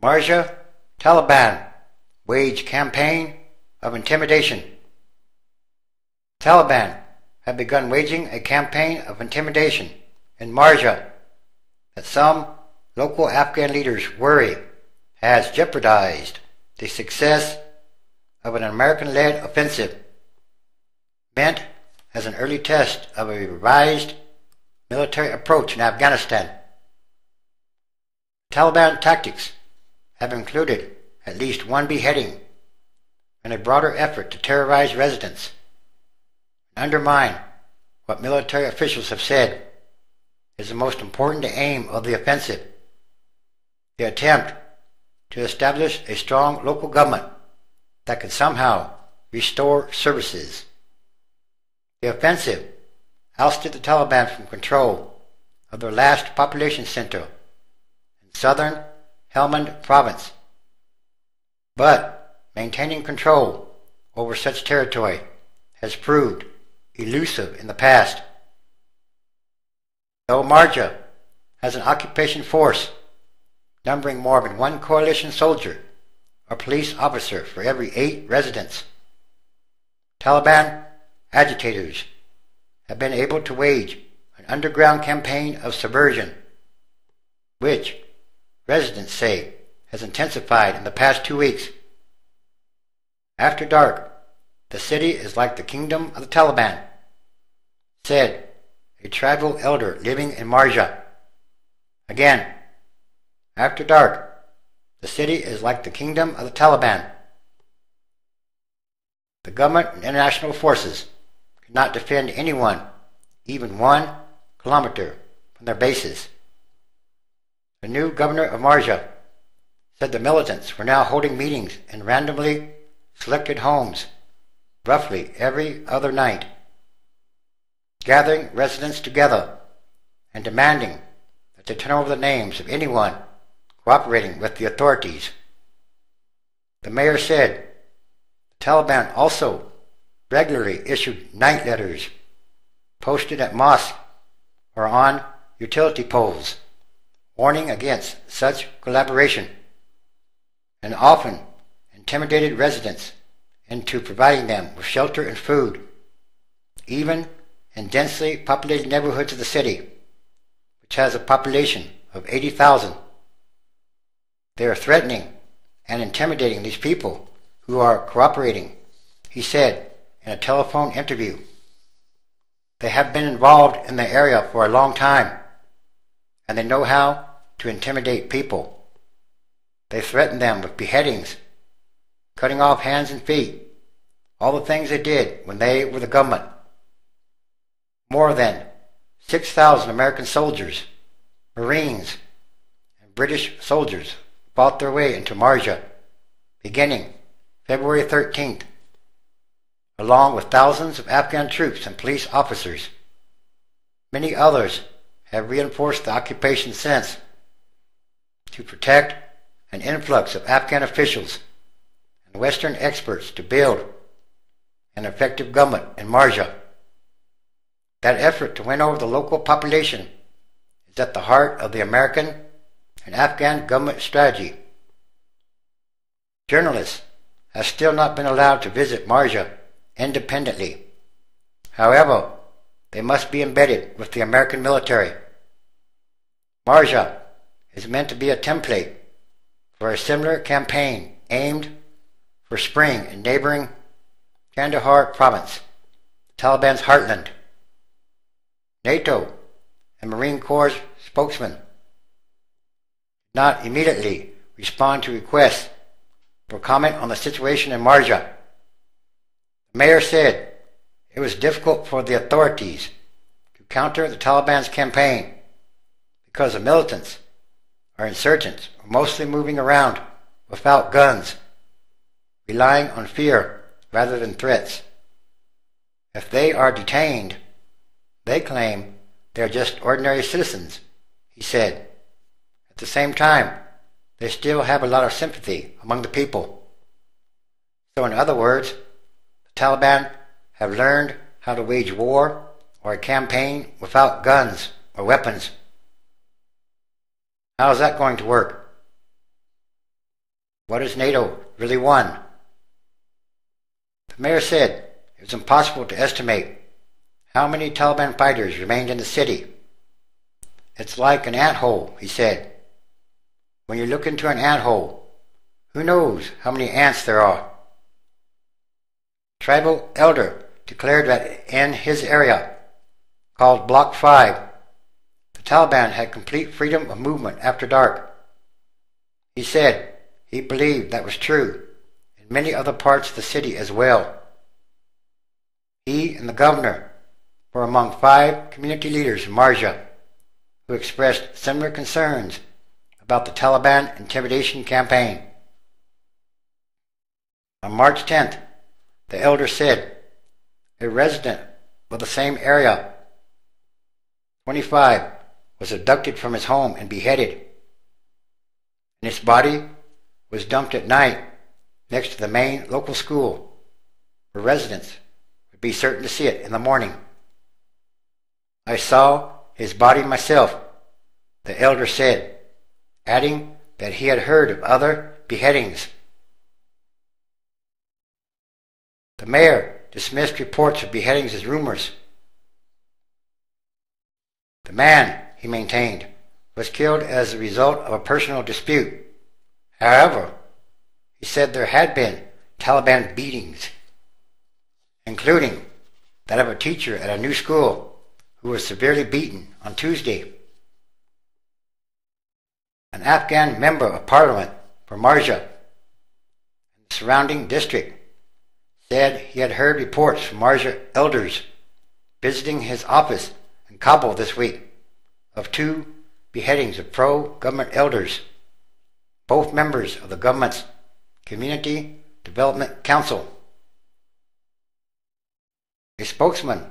Marja Taliban wage campaign of intimidation. Taliban have begun waging a campaign of intimidation in Marja that some local Afghan leaders worry has jeopardized the success of an American-led offensive meant as an early test of a revised military approach in Afghanistan. Taliban tactics have included at least one beheading and a broader effort to terrorize residents and undermine what military officials have said is the most important aim of the offensive: the attempt to establish a strong local government that could somehow restore services. The offensive ousted the Taliban from control of their last population center in southern Helmand province, but maintaining control over such territory has proved elusive in the past. Though Marja has an occupation force numbering more than one coalition soldier or police officer for every 8 residents, Taliban agitators have been able to wage an underground campaign of subversion, which residents say has intensified in the past 2 weeks. After dark, the city is like the kingdom of the Taliban, said a tribal elder living in Marja. Again, after dark, the city is like the kingdom of the Taliban. The government and international forces could not defend anyone even 1 kilometer from their bases. The new governor of Marja said the militants were now holding meetings in randomly selected homes roughly every other night, gathering residents together and demanding that they turn over the names of anyone cooperating with the authorities. The mayor said the Taliban also regularly issued night letters posted at mosques or on utility poles warning against such collaboration, and often intimidated residents into providing them with shelter and food, even in densely populated neighborhoods of the city, which has a population of 80,000. They are threatening and intimidating these people who are cooperating, he said in a telephone interview. They have been involved in the area for a long time, and they know how to intimidate people. They threaten them with beheadings, cutting off hands and feet, all the things they did when they were the government. More than 6,000 American soldiers, Marines, and British soldiers fought their way into Marja beginning February 13th, along with thousands of Afghan troops and police officers. Many others have reinforced the occupation since to protect an influx of Afghan officials and Western experts to build an effective government in Marja. That effort to win over the local population is at the heart of the American and Afghan government strategy. Journalists have still not been allowed to visit Marja independently. However, they must be embedded with the American military. Marja is meant to be a template for a similar campaign aimed for spring in neighboring Kandahar province, the Taliban's heartland. NATO and Marine Corps spokesmen did not immediately respond to requests for comment on the situation in Marja. The mayor said it was difficult for the authorities to counter the Taliban's campaign because the militants or insurgents are mostly moving around without guns, relying on fear rather than threats. If they are detained, they claim they are just ordinary citizens, he said. At the same time, they still have a lot of sympathy among the people. So in other words, the Taliban have learned how to wage war or a campaign without guns or weapons. How is that going to work? what has NATO really won? The mayor said it was impossible to estimate how many Taliban fighters remained in the city. It's like an anthole, he said. When you look into an anthole, who knows how many ants there are? Tribal elder declared that in his area, called Block 5, the Taliban had complete freedom of movement after dark. He said he believed that was true in many other parts of the city as well. He and the governor were among 5 community leaders in Marja who expressed similar concerns about the Taliban intimidation campaign. On March 10th, the elder said a resident of the same area, 25, was abducted from his home and beheaded, and his body was dumped at night next to the main local school, where residents would be certain to see it in the morning. I saw his body myself, the elder said, adding that he had heard of other beheadings. The mayor dismissed reports of beheadings as rumors. The man, he maintained, was killed as a result of a personal dispute. However, he said there had been Taliban beatings, including that of a teacher at a new school who was severely beaten on Tuesday. An Afghan member of parliament for Marja and the surrounding district said he had heard reports from Marja elders visiting his office in Kabul this week of 2 beheadings of pro-government elders, both members of the government's Community Development Council. A spokesman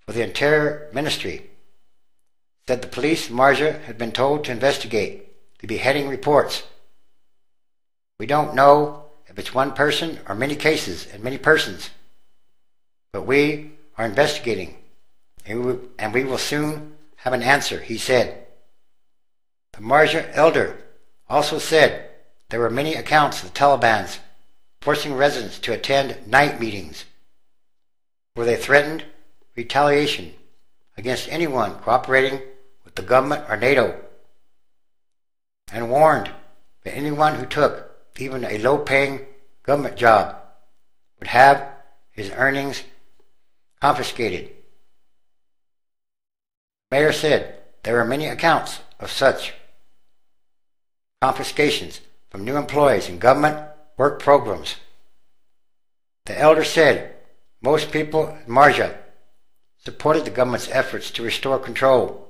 for the Interior Ministry said the police in Marja had been told to investigate the beheading reports. We don't know if it's one person or many cases and many persons, but we are investigating, and we will soon have an answer, he said. The Marja elder also said there were many accounts of the Taliban forcing residents to attend night meetings, where they threatened retaliation against anyone cooperating with the government or NATO, and warned that anyone who took even a low-paying government job would have his earnings confiscated. The mayor said there are many accounts of such confiscations from new employees in government work programs. The elder said most people in Marja supported the government's efforts to restore control,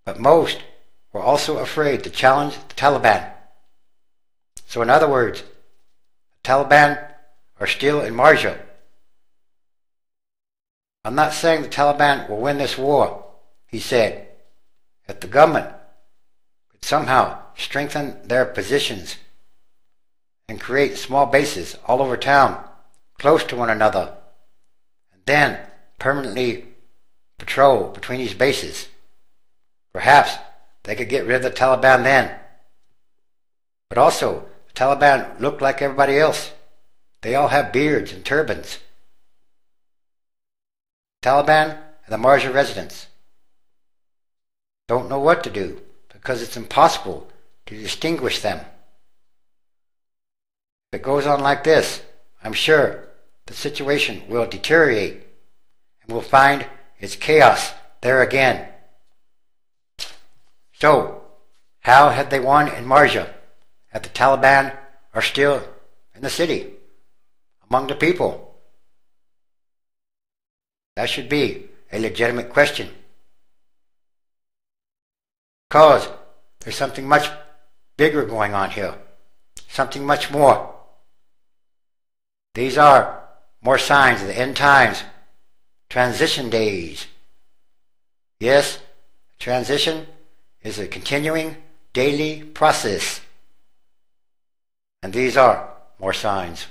but most were also afraid to challenge the Taliban. So in other words, the Taliban are still in Marja. I'm not saying the Taliban will win this war, he said. If the government could somehow strengthen their positions and create small bases all over town, close to one another, and then permanently patrol between these bases, perhaps they could get rid of the Taliban then. But also, the Taliban look like everybody else. They all have beards and turbans. Taliban and the Marja residents don't know what to do because it's impossible to distinguish them. If it goes on like this, I'm sure the situation will deteriorate and we'll find it's chaos there again. So, how had they won in Marja if the Taliban are still in the city, among the people? That should be a legitimate question. Because there's something much bigger going on here, something much more. These are more signs of the end times, transition days. Yes, transition is a continuing daily process. And these are more signs.